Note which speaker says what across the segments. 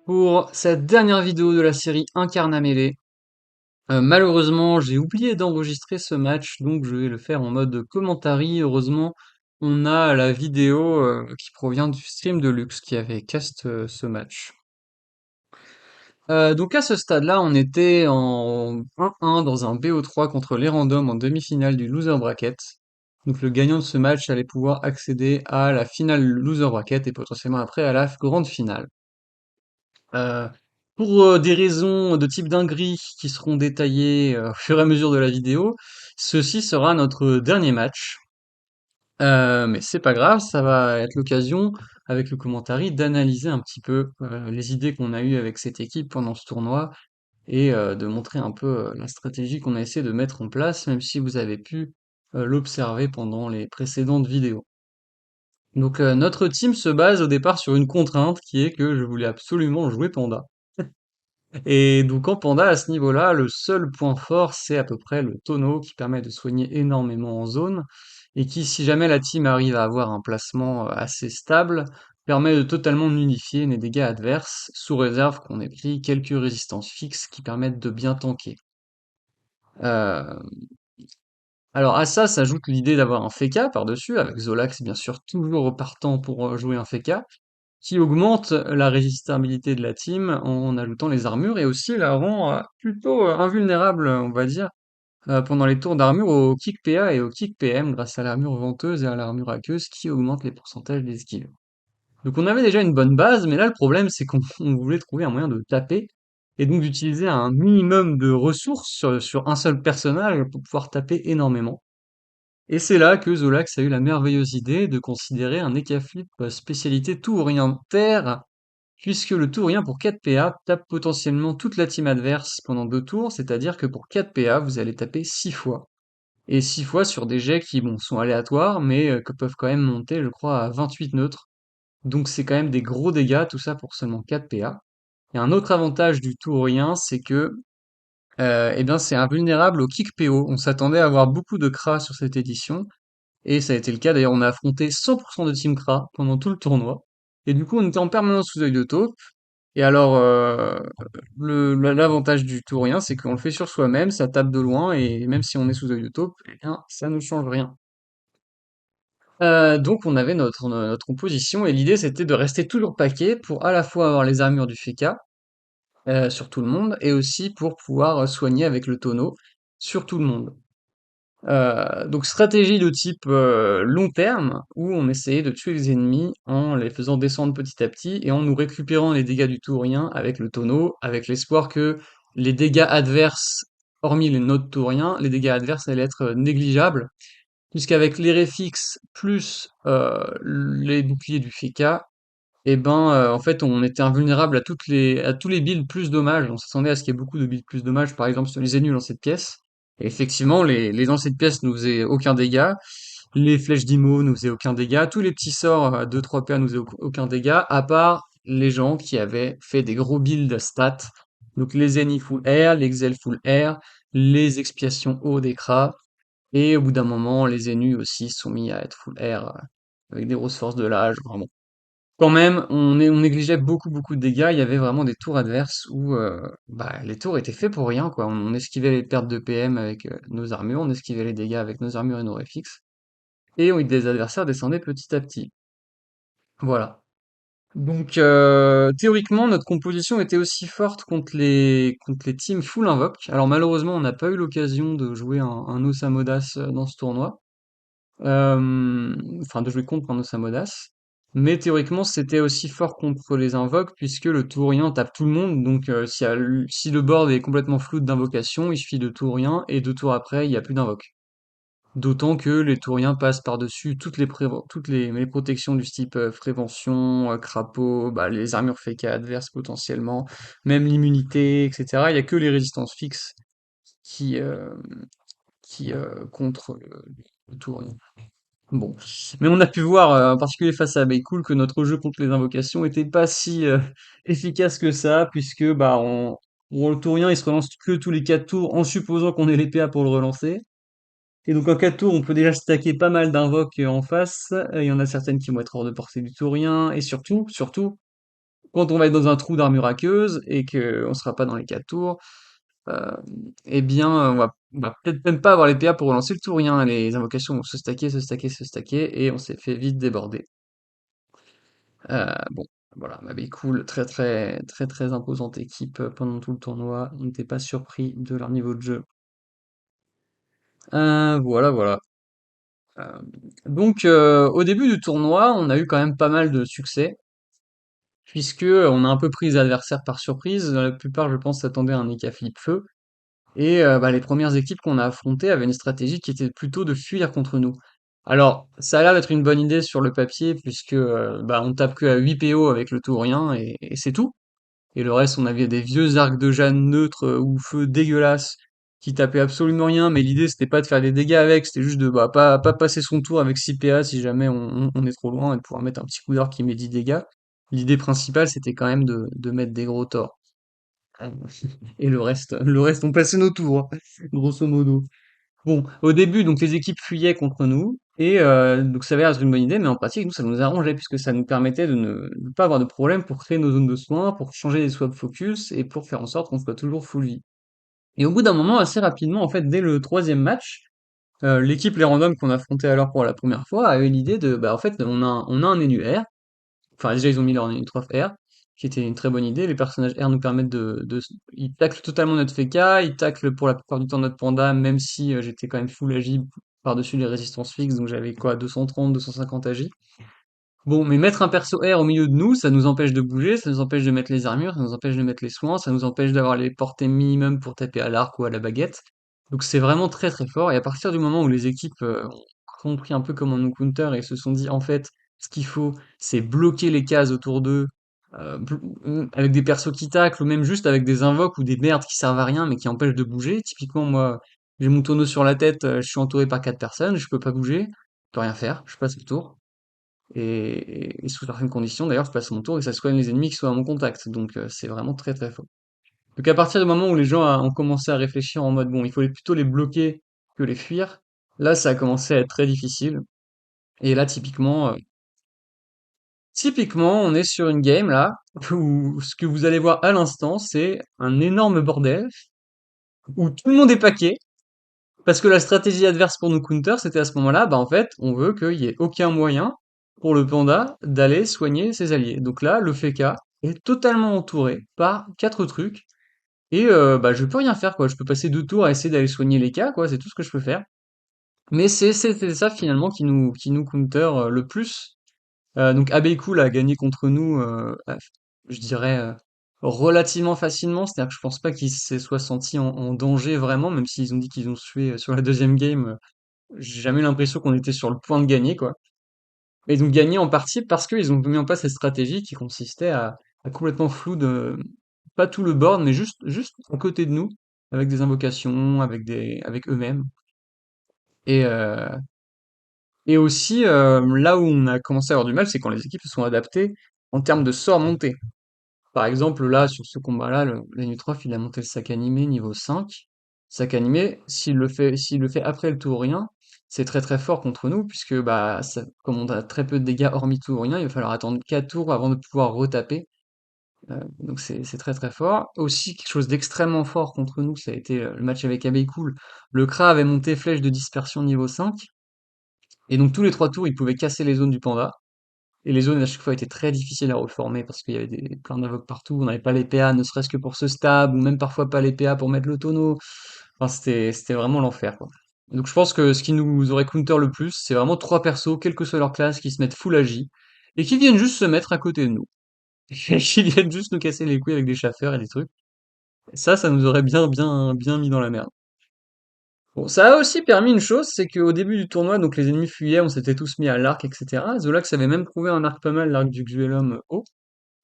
Speaker 1: Pour cette dernière vidéo de la série Incarna Mêlée, malheureusement j'ai oublié d'enregistrer ce match, donc je vais le faire en mode commentary. Heureusement, on a la vidéo qui provient du stream de Lux qui avait cast ce match. Donc à ce stade-là, on était en 1-1 dans un BO3 contre les randoms en demi-finale du loser bracket. Donc le gagnant de ce match allait pouvoir accéder à la finale loser bracket et potentiellement après à la grande finale. Heu, pour, des raisons de type dinguerie qui seront détaillées, au fur et à mesure de la vidéo, ceci sera notre dernier match. Mais c'est pas grave, ça va être l'occasion, avec le commentary, d'analyser un petit peu, les idées qu'on a eues avec cette équipe pendant ce tournoi et de montrer un peu, la stratégie qu'on a essayé de mettre en place, même si vous avez pu, l'observer pendant les précédentes vidéos. Donc, notre team se base au départ sur une contrainte qui est que je voulais absolument jouer Panda. Et donc en panda, à ce niveau-là, le seul point fort, c'est à peu près le tonneau qui permet de soigner énormément en zone et qui, si jamais la team arrive à avoir un placement assez stable, permet de totalement nullifier les dégâts adverses, sous réserve qu'on ait pris quelques résistances fixes qui permettent de bien tanker. Euh, alors à ça s'ajoute l'idée d'avoir un Feka par-dessus, avec Zolax bien sûr toujours repartant pour jouer un Feka, qui augmente la résistabilité de la team en ajoutant les armures et aussi la rend plutôt invulnérable, on va dire, pendant les tours d'armure au kick PA et au kick PM grâce à l'armure venteuse et à l'armure aqueuse qui augmente les pourcentages d'esquive. Donc on avait déjà une bonne base, mais là le problème c'est qu'on on voulait trouver un moyen de taper et donc d'utiliser un minimum de ressources sur un seul personnage pour pouvoir taper énormément. Et c'est là que Zolax a eu la merveilleuse idée de considérer un Ekaflip spécialité tout ou rien terre, puisque le tourien pour 4 PA tape potentiellement toute la team adverse pendant 2 tours, c'est-à-dire que pour 4 PA, vous allez taper 6 fois. Et 6 fois sur des jets qui, bon, sont aléatoires, mais que peuvent quand même monter, je crois, à 28 neutres. Donc c'est quand même des gros dégâts, tout ça pour seulement 4 PA. Et un autre avantage du tourien, c'est que, eh bien, c'est invulnérable au kick PO. On s'attendait à avoir beaucoup de cras sur cette édition, et ça a été le cas. D'ailleurs, on a affronté 100% de Team Kra pendant tout le tournoi. Et du coup, on était en permanence sous œil de taupe. Et alors, l'avantage du tourien, c'est qu'on le fait sur soi-même, ça tape de loin, et même si on est sous œil de taupe, eh bien, ça ne change rien. Donc on avait notre composition, et l'idée c'était de rester toujours paquet pour à la fois avoir les armures du Feka sur tout le monde, et aussi pour pouvoir soigner avec le tonneau sur tout le monde. Donc stratégie de type long terme, où on essayait de tuer les ennemis en les faisant descendre petit à petit et en nous récupérant les dégâts du tourien avec le tonneau, avec l'espoir que les dégâts adverses, hormis les notes touriens, les dégâts adverses allaient être négligeables, puisqu'avec les réfixes plus les boucliers du Feka, et ben en fait on était invulnérable à tous les builds plus dommages. On s'attendait à ce qu'il y ait beaucoup de builds plus dommages, par exemple sur les ennemis dans cette pièce. Et effectivement, les lancers de pièces nous faisaient aucun dégât, les flèches d'IMO nous faisaient aucun dégât, tous les petits sorts à 2-3 PA nous faisaient aucun dégât, à part les gens qui avaient fait des gros builds stats. Donc les ennemis full air, les Xel full air, les expiations haut d'écras, et au bout d'un moment, les ennemis aussi sont mis à être full air, avec des grosses forces de l'âge, vraiment. Quand même, on négligeait beaucoup de dégâts. Il y avait vraiment des tours adverses où bah, les tours étaient faits pour rien, quoi. On esquivait les pertes de PM avec nos armures, on esquivait les dégâts avec nos armures et nos réfixes, et les adversaires descendaient petit à petit. Voilà. Donc théoriquement, notre composition était aussi forte contre les teams full invoque. Alors malheureusement, on n'a pas eu l'occasion de jouer un Osamodas dans ce tournoi. Enfin de jouer contre un Osamodas. Mais théoriquement, c'était aussi fort contre les invoques, puisque le tourien tape tout le monde, donc si le board est complètement flou d'invocation, il suffit de tourien, et 2 tours après, il n'y a plus d'invoque. D'autant que les touriens passent par-dessus toutes les protections du type prévention, crapaud, bah, les armures fake adverses potentiellement, même l'immunité, etc. Il n'y a que les résistances fixes qui, contre le tourien. Bon, mais on a pu voir, en particulier face à Baycool, que notre jeu contre les invocations était pas si efficace que ça, puisque bah le tourien il se relance que tous les 4 tours en supposant qu'on ait les PA pour le relancer. Et donc en 4 tours, on peut déjà stacker pas mal d'invoques en face. Il y en a certaines qui vont être hors de portée du tourien, et surtout, quand on va être dans un trou d'armure aqueuse et que on sera pas dans les 4 tours, euh, eh bien, on va peut-être même pas avoir les PA pour relancer le tour, rien. Les invocations vont se stacker, se stacker, se stacker, et on s'est fait vite déborder. Bon, voilà, Mabé cool, très très très très imposante équipe pendant tout le tournoi. On n'était pas surpris de leur niveau de jeu. Voilà, voilà. Euh, donc, au début du tournoi, on a eu quand même pas mal de succès, puisque on a un peu pris les adversaires par surprise. La plupart, je pense, s'attendaient à un Eka Flip Feu. Et bah, les premières équipes qu'on a affrontées avaient une stratégie qui était plutôt de fuir contre nous. Alors, ça a l'air d'être une bonne idée sur le papier, puisque bah, on tape que à 8 PO avec le taurien, et c'est tout. Et le reste, on avait des vieux arcs de Jeanne neutres ou feu dégueulasses qui tapaient absolument rien, mais l'idée c'était pas de faire des dégâts avec, c'était juste de bah, pas passer son tour avec 6 PA si jamais on est trop loin et de pouvoir mettre un petit coup d'arc qui met 10 dégâts. L'idée principale c'était quand même de mettre des gros torts. Et le reste on passait nos tours, hein, grosso modo. Bon, au début, donc les équipes fuyaient contre nous, et donc ça avait l'air d'être une bonne idée, mais en pratique, nous, ça nous arrangeait, puisque ça nous permettait de ne pas avoir de problème pour créer nos zones de soins, pour changer les swap focus, et pour faire en sorte qu'on soit toujours full vie. Et au bout d'un moment, assez rapidement, en fait, dès le troisième match, l'équipe les randoms qu'on affrontait alors pour la première fois a eu l'idée de, bah en fait, on a un NUR, enfin déjà ils ont mis leur Neutroph R, qui était une très bonne idée. Les personnages R nous permettent ils taclent totalement notre FK, ils taclent pour la plupart du temps notre panda, même si j'étais quand même full agi par-dessus les résistances fixes, donc j'avais quoi, 230, 250 agi. Bon, mais mettre un perso R au milieu de nous, ça nous empêche de bouger, ça nous empêche de mettre les armures, ça nous empêche de mettre les soins, ça nous empêche d'avoir les portées minimum pour taper à l'arc ou à la baguette. Donc c'est vraiment très très fort. Et à partir du moment où les équipes ont compris un peu comment nous counter et se sont dit en fait, ce qu'il faut, c'est bloquer les cases autour d'eux, avec des persos qui taclent ou même juste avec des invoques ou des merdes qui servent à rien mais qui empêchent de bouger. Typiquement, moi, j'ai mon tonneau sur la tête, je suis entouré par 4 personnes, je peux pas bouger, je peux rien faire, je passe le tour. Et sous certaines conditions, d'ailleurs, je passe mon tour et ça soigne les ennemis qui sont à mon contact. Donc c'est vraiment très très fort. Donc à partir du moment où les gens ont commencé à réfléchir en mode bon, il faut plutôt les bloquer que les fuir, là ça a commencé à être très difficile. Et là typiquement, on est sur une game là où ce que vous allez voir à l'instant, c'est un énorme bordel où tout le monde est paqué. Parce que la stratégie adverse pour nous counter, c'était à ce moment-là, bah en fait, on veut qu'il y ait aucun moyen pour le panda d'aller soigner ses alliés. Donc là, le Feka est totalement entouré par 4 trucs, et bah je peux rien faire quoi. Je peux passer 2 tours à essayer d'aller soigner les cas, quoi, c'est tout ce que je peux faire. Mais c'est ça finalement qui nous counter le plus. Donc Abeikul a gagné contre nous, je dirais relativement facilement, c'est-à-dire que je pense pas qu'il se soit senti en danger vraiment, même s'ils ont dit qu'ils ont sué sur la deuxième game. J'ai jamais eu l'impression qu'on était sur le point de gagner, quoi. Et donc gagner en partie parce qu'ils ont mis en place cette stratégie qui consistait à complètement flou de pas tout le board, mais juste à côté de nous, avec des invocations, avec eux-mêmes. Et et aussi là où on a commencé à avoir du mal, c'est quand les équipes se sont adaptées en termes de sorts montés. Par exemple, là, sur ce combat-là, la Nutrof, il a monté le sac animé niveau 5. Sac animé, s'il le fait après le Tourien, c'est très très fort contre nous, puisque bah, comme on a très peu de dégâts hormis Tourien, il va falloir attendre 4 tours avant de pouvoir retaper. Donc c'est très très fort. Aussi, quelque chose d'extrêmement fort contre nous, ça a été le match avec Abeilcool. Le Kra avait monté flèche de dispersion niveau 5, et donc tous les 3 tours, il pouvait casser les zones du panda. Et les zones à chaque fois étaient très difficiles à reformer parce qu'il y avait plein d'invoques partout. On n'avait pas les PA, ne serait-ce que pour ce stab, ou même parfois pas les PA pour mettre le tonneau. Enfin, c'était vraiment l'enfer, quoi. Donc je pense que ce qui nous aurait counter le plus, c'est vraiment 3 persos, quelle que soit leur classe, qui se mettent full agi, et qui viennent juste se mettre à côté de nous. Et qui viennent juste nous casser les couilles avec des chaffeurs et des trucs. Et ça nous aurait bien mis dans la merde. Bon, ça a aussi permis une chose, c'est qu'au début du tournoi, donc les ennemis fuyaient, on s'était tous mis à l'arc, etc. Zolax avait même trouvé un arc pas mal, l'arc du Xuelum haut.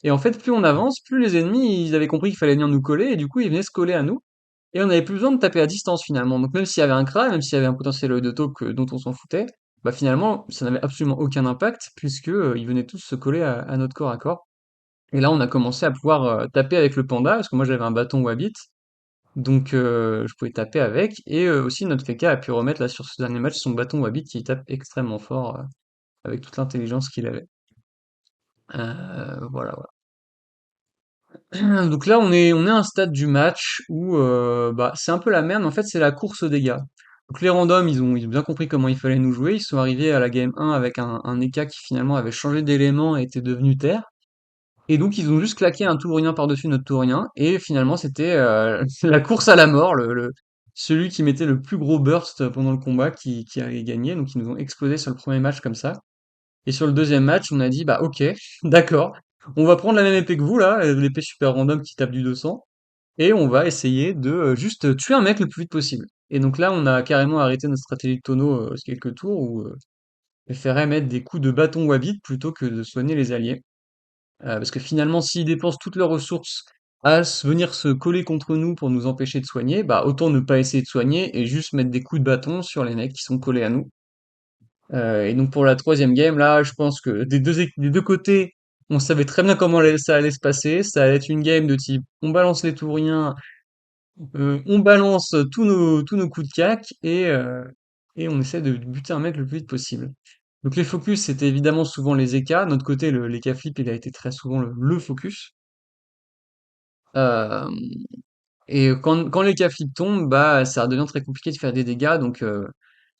Speaker 1: Et en fait, plus on avance, plus les ennemis, ils avaient compris qu'il fallait venir nous coller, et du coup, ils venaient se coller à nous. Et on n'avait plus besoin de taper à distance finalement. Donc même s'il y avait un Kra, même s'il y avait un potentiel œil de taupe dont on s'en foutait, bah finalement, ça n'avait absolument aucun impact, puisque ils venaient tous se coller à notre corps à corps. Et là, on a commencé à pouvoir taper avec le panda, parce que moi j'avais un bâton Wabbit, donc je pouvais taper avec, et aussi notre Feka a pu remettre là sur ce dernier match son bâton Wabbit qui tape extrêmement fort, avec toute l'intelligence qu'il avait. Voilà, voilà. Donc là, on est à un stade du match où bah, c'est un peu la merde, mais en fait, c'est la course aux dégâts. Donc les randoms, ils ont bien compris comment il fallait nous jouer. Ils sont arrivés à la game 1 avec un EK qui finalement avait changé d'élément et était devenu terre. Et donc ils ont juste claqué un tout ou rien par-dessus notre tout ou rien. Et finalement, c'était la course à la mort, celui qui mettait le plus gros burst pendant le combat qui allait gagner. Donc ils nous ont explosé sur le premier match comme ça. Et sur le deuxième match, on a dit, bah ok, d'accord, on va prendre la même épée que vous là, l'épée super random qui tape du 200, et on va essayer de juste tuer un mec le plus vite possible. Et donc là, on a carrément arrêté notre stratégie de tonneau quelques tours où il préférait mettre des coups de bâton Wabbit plutôt que de soigner les alliés. Parce que finalement, s'ils dépensent toutes leurs ressources à venir se coller contre nous pour nous empêcher de soigner, bah autant ne pas essayer de soigner et juste mettre des coups de bâton sur les mecs qui sont collés à nous. Et donc pour la troisième game, là, je pense que des deux côtés, on savait très bien comment ça allait se passer. Ça allait être une game de type, on balance les touriens, on balance tous nos coups de cac et on essaie de buter un mec le plus vite possible. Donc les focus, c'était évidemment souvent les EK. De notre côté, l'EK flip, il a été très souvent le focus. Euh, et quand l'EK flip tombe, bah ça devient très compliqué de faire des dégâts. Donc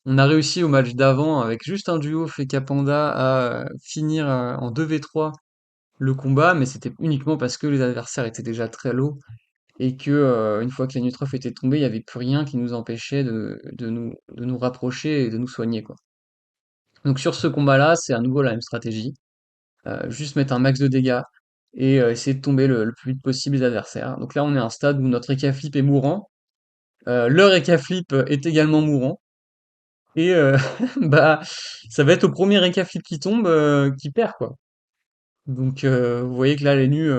Speaker 1: on a réussi au match d'avant avec juste un duo Feka Panda à finir en 2v3 le combat, mais c'était uniquement parce que les adversaires étaient déjà très low et que une fois que la Nutrof était tombée, il n'y avait plus rien qui nous empêchait de nous rapprocher et de nous soigner, quoi. Donc sur ce combat-là, c'est à nouveau la même stratégie, juste mettre un max de dégâts et essayer de tomber le plus vite possible les adversaires. Donc là, on est à un stade où notre EK flip est mourant, leur EK flip est également mourant. Et bah, ça va être au premier récap qui tombe, qui perd, quoi. Donc vous voyez que là, les nus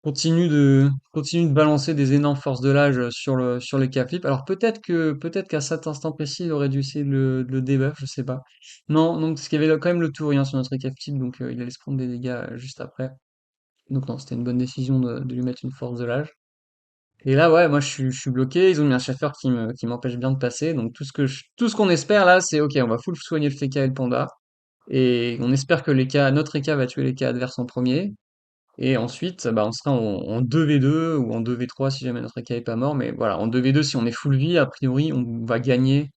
Speaker 1: continuent de balancer des énormes forces de l'âge sur les cap flips. Alors peut-être qu'à cet instant précis, il aurait dû essayer de le debuff, je sais pas. Non, donc parce qu'il y avait quand même le tout ou rien sur notre récap flip, donc il allait se prendre des dégâts juste après. Donc non, c'était une bonne décision de lui mettre une force de l'âge. Et là, ouais, moi je suis bloqué. Ils ont mis un chasseur qui m'empêche bien de passer. Donc tout ce qu'on espère là, c'est ok, on va full soigner le FK et le panda. Et on espère que notre EK va tuer les cas adverses en premier. Et ensuite, bah, on sera en 2v2 ou en 2v3 si jamais notre EK est pas mort. Mais voilà, en 2v2, si on est full vie, a priori, on va gagner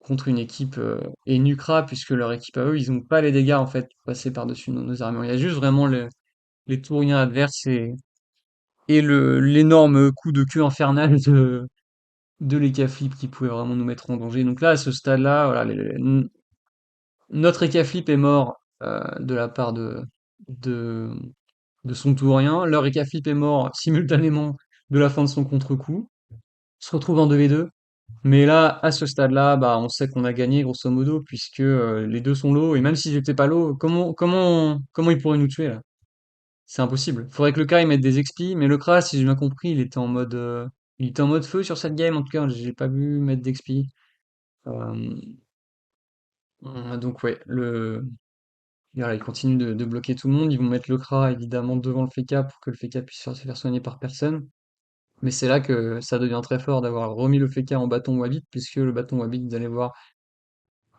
Speaker 1: contre une équipe et Nucra, puisque leur équipe à eux, ils ont pas les dégâts en fait pour passer par-dessus nos armures. Il y a juste vraiment les touriens adverses et l'énorme coup de queue infernal de l'EK flip qui pouvait vraiment nous mettre en danger. Donc là, à ce stade-là, voilà, notre EK flip est mort de la part de, de son tourien. Leur EK flip est mort simultanément de la fin de son contre-coup. On se retrouve en 2v2. Mais là, à ce stade-là, bah, on sait qu'on a gagné grosso modo, puisque les deux sont low, et même si j'étais pas low, comment ils pourraient nous tuer là? C'est impossible. Faudrait que le Kai mette des expis, mais le Kra, si j'ai bien compris, il était en mode feu sur cette game, en tout cas, j'ai pas vu mettre d'expi. Euh, donc ouais, voilà, ils continuent de bloquer tout le monde, ils vont mettre le Kra évidemment devant le Feka pour que le Feka puisse se faire soigner par personne. Mais c'est là que ça devient très fort d'avoir remis le Feka en bâton Wabbit, puisque le bâton Wabbit, vous allez voir,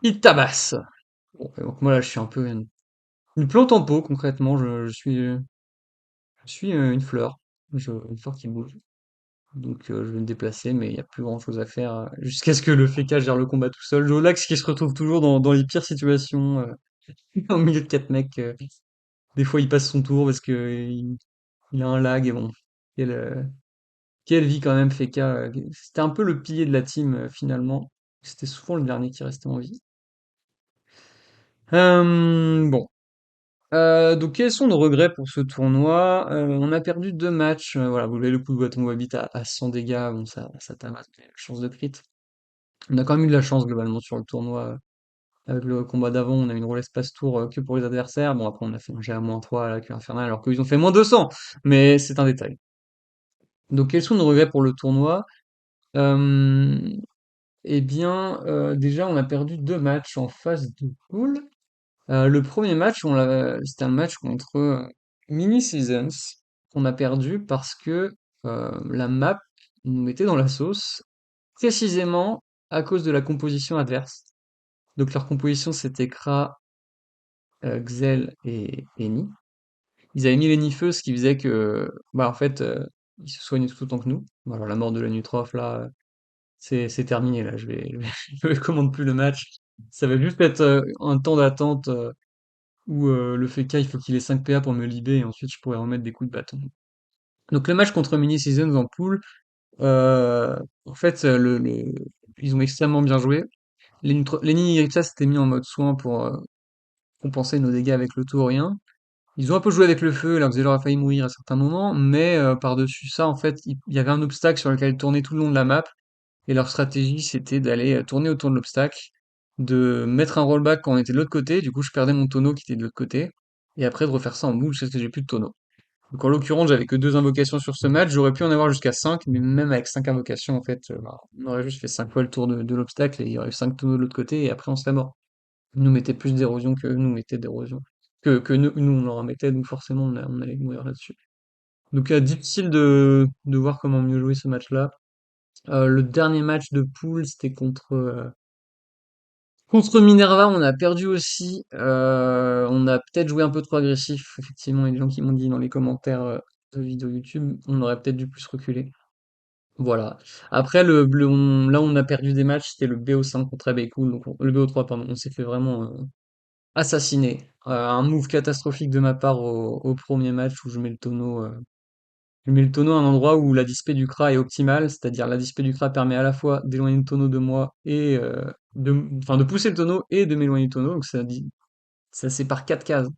Speaker 1: il tabasse! Bon, et donc moi là, je suis un peu une plante en pot, concrètement, je suis une fleur, une fleur qui bouge. Donc je vais me déplacer, mais il n'y a plus grand chose à faire jusqu'à ce que le Feka gère le combat tout seul. Jolax qui se retrouve toujours dans les pires situations, au milieu de quatre mecs. Des fois il passe son tour parce que il a un lag et bon. Quelle, euh, quelle vie quand même Feka. C'était un peu le pilier de la team finalement. C'était souvent le dernier qui restait en vie. Bon. Donc quels sont nos regrets pour ce tournoi? On a perdu deux matchs. Voilà, vous voyez le coup de bâton Wabbit à 100 dégâts, bon ça tabasse, mais chance de crit. On a quand même eu de la chance globalement sur le tournoi. Avec le combat d'avant, on a eu une roll espace tour que pour les adversaires. Bon, après, on a fait un GA -3 à la queue infernale, alors qu'ils ont fait -200. Mais c'est un détail. Donc, quels sont nos regrets pour le tournoi? Euh, eh bien, déjà, on a perdu deux matchs en phase de poule. Le premier match, c'était un match contre Mini Seasons qu'on a perdu parce que la map nous mettait dans la sauce, précisément à cause de la composition adverse. Donc leur composition c'était Kra, Xel et Ni. Ils avaient mis les nifeux, ce qui faisait que, bah, en fait, ils se soignaient tout autant que nous. Bon, alors la mort de la Nutrof, là, c'est terminé, là, je commande plus le match. Ça va juste être un temps d'attente où le FK, il faut qu'il ait 5 PA pour me libérer et ensuite je pourrais remettre des coups de bâton. Donc le match contre Mini Seasons en poule, euh, en fait, ils ont extrêmement bien joué. Lenny et Irixa s'étaient mis en mode soin pour compenser nos dégâts avec le taurien. Ils ont un peu joué avec le feu, leur Xelor a failli mourir à certains moments, mais par-dessus ça, en fait, il y avait un obstacle sur lequel tourner tout le long de la map, et leur stratégie, c'était d'aller tourner autour de l'obstacle, de mettre un rollback quand on était de l'autre côté, du coup je perdais mon tonneau qui était de l'autre côté, et après de refaire ça en mouche parce que j'ai plus de tonneau. Donc en l'occurrence, j'avais que 2 invocations sur ce match, j'aurais pu en avoir jusqu'à 5, mais même avec 5 invocations, en fait, bah, on aurait juste fait 5 fois le tour de l'obstacle, et il y aurait eu 5 tonneaux de l'autre côté, et après on serait mort. Ils nous mettaient plus d'érosion que eux nous mettaient d'érosion. Que nous, on leur en mettait, donc forcément on allait mourir là-dessus. Donc difficile de voir comment mieux jouer ce match-là. Le dernier match de poule, c'était contre Minerva, on a perdu aussi. On a peut-être joué un peu trop agressif. Effectivement, il y a des gens qui m'ont dit dans les commentaires de vidéos YouTube, on aurait peut-être dû plus reculer. Voilà. Après, là où on a perdu des matchs, c'était le BO5 contre Abecool, donc le BO3, pardon. On s'est fait vraiment assassiner. Un move catastrophique de ma part au premier match où je mets le tonneau à un endroit où la dispé du Kra est optimale, c'est-à-dire la dispé du Kra permet à la fois d'éloigner le tonneau de moi et enfin de pousser le tonneau et de m'éloigner du tonneau, donc ça sépare 4 cases.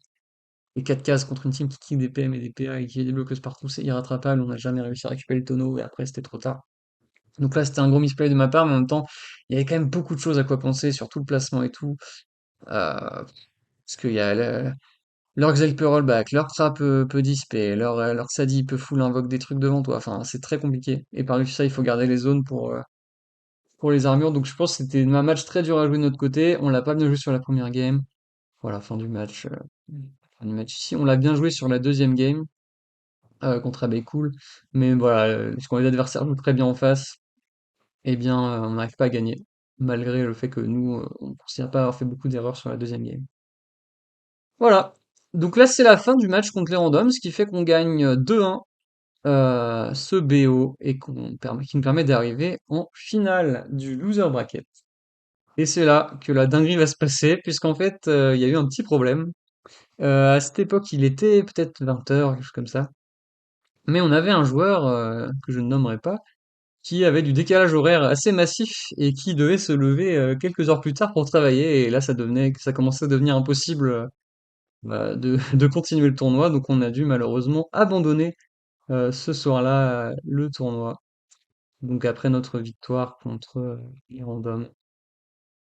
Speaker 1: Et 4 cases contre une team qui kill des PM et des PA et qui est des bloqueuses partout, c'est irrattrapable, on n'a jamais réussi à récupérer le tonneau et après c'était trop tard. Donc là c'était un gros misplay de ma part, mais en même temps, il y avait quand même beaucoup de choses à quoi penser sur tout le placement et tout. Parce qu'il y a leur Xel peut rollback, leur trap peut disper, leur Sadi peut full invoque des trucs devant toi. Enfin, c'est très compliqué. Et par-dessus ça, il faut garder les zones pour les armures. Donc je pense que c'était un match très dur à jouer de notre côté. On l'a pas bien joué sur la première game. Voilà, fin du match. Fin du match ici. On l'a bien joué sur la deuxième game contre Abbey Cool. Mais voilà, quand les adversaires jouent très bien en face, eh bien, on n'arrive pas à gagner. Malgré le fait que nous, on ne considère pas avoir fait beaucoup d'erreurs sur la deuxième game. Voilà. Donc là, c'est la fin du match contre les randoms, ce qui fait qu'on gagne 2-1 ce BO et qui nous permet d'arriver en finale du loser bracket. Et c'est là que la dinguerie va se passer, puisqu'en fait, il y a eu un petit problème. À cette époque, il était peut-être 20 heures, quelque chose comme ça. Mais on avait un joueur, que je ne nommerai pas, qui avait du décalage horaire assez massif et qui devait se lever quelques heures plus tard pour travailler. Et là, ça commençait à devenir impossible de continuer le tournoi. Donc on a dû malheureusement abandonner ce soir-là le tournoi. Donc après notre victoire contre les randoms.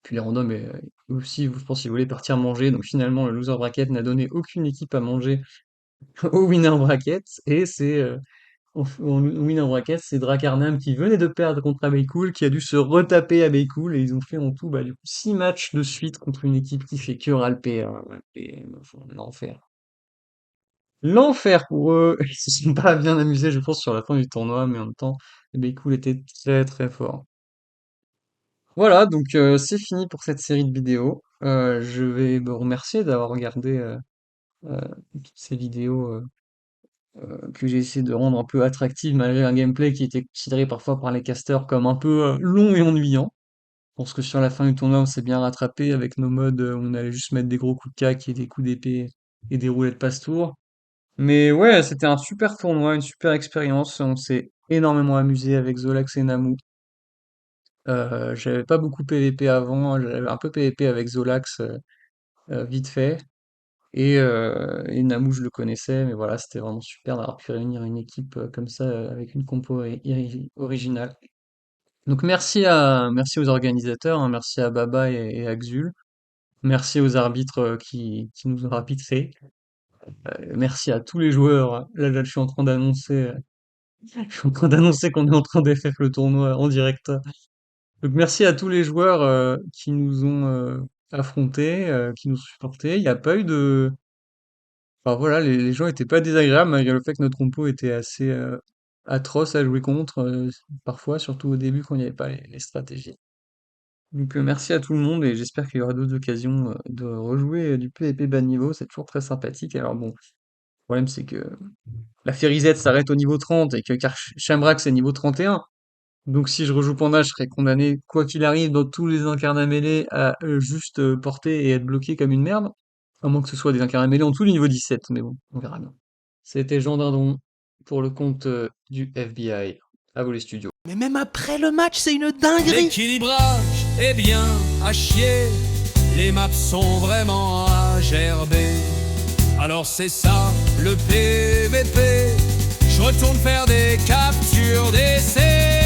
Speaker 1: Puis les randoms aussi, je pense qu'ils voulaient partir manger. Donc finalement, le loser bracket n'a donné aucune équipe à manger au winner bracket. Et c'est au winner bracket, c'est Dracarnam qui venait de perdre contre Abecool, qui a dû se retaper Abecool. Et ils ont fait en tout du coup 6 matchs de suite contre une équipe qui fait que ralper. L'enfer. L'enfer pour eux. Ils se sont pas bien amusés, je pense, sur la fin du tournoi, mais en même temps, Abecool était très très fort. Voilà, donc c'est fini pour cette série de vidéos. Je vais me remercier d'avoir regardé euh, toutes ces vidéos que j'ai essayé de rendre un peu attractives malgré un gameplay qui était considéré parfois par les casters comme un peu long et ennuyant. Je pense que sur la fin du tournoi, on s'est bien rattrapé avec nos modes où on allait juste mettre des gros coups de cac et des coups d'épée et des roulettes passe-tour. Mais ouais, c'était un super tournoi, une super expérience. On s'est énormément amusé avec Zolax et Namu. J'avais pas beaucoup PVP avant, j'avais un peu PVP avec Zolax vite fait. Et Namu, je le connaissais, mais voilà, c'était vraiment super d'avoir pu réunir une équipe comme ça avec une compo originale. Donc merci aux organisateurs, hein, merci à Baba et à Xul, merci aux arbitres qui nous ont arbitrés, merci à tous les joueurs. Là, je suis en train je suis en train d'annoncer qu'on est en train d'FF le tournoi en direct. Donc merci à tous les joueurs qui nous ont affrontés, qui nous ont supportés. Il n'y a pas eu de... Enfin voilà, les gens étaient pas désagréables malgré le fait que notre compo était assez atroce à jouer contre, parfois, surtout au début quand il n'y avait pas les stratégies. Donc merci à tout le monde et j'espère qu'il y aura d'autres occasions de rejouer du PvP bas niveau, c'est toujours très sympathique. Alors bon, problème, c'est que la Férisette s'arrête au niveau 30 et que Shamrock, c'est niveau 31. Donc si je rejoue Panda, je serais condamné, quoi qu'il arrive, dans tous les incarnats mêlés, à juste porter et être bloqué comme une merde. À moins que ce soit des incarnats mêlés en dessous du niveau 17, mais bon, on verra bien. C'était Jean Dindon pour le compte du FBI. À vous les studios.
Speaker 2: Mais même après le match, c'est une dinguerie.
Speaker 3: L'équilibrage est bien à chier. Les maps sont vraiment à gerber. Alors c'est ça le PVP. Je retourne faire des captures d'essai.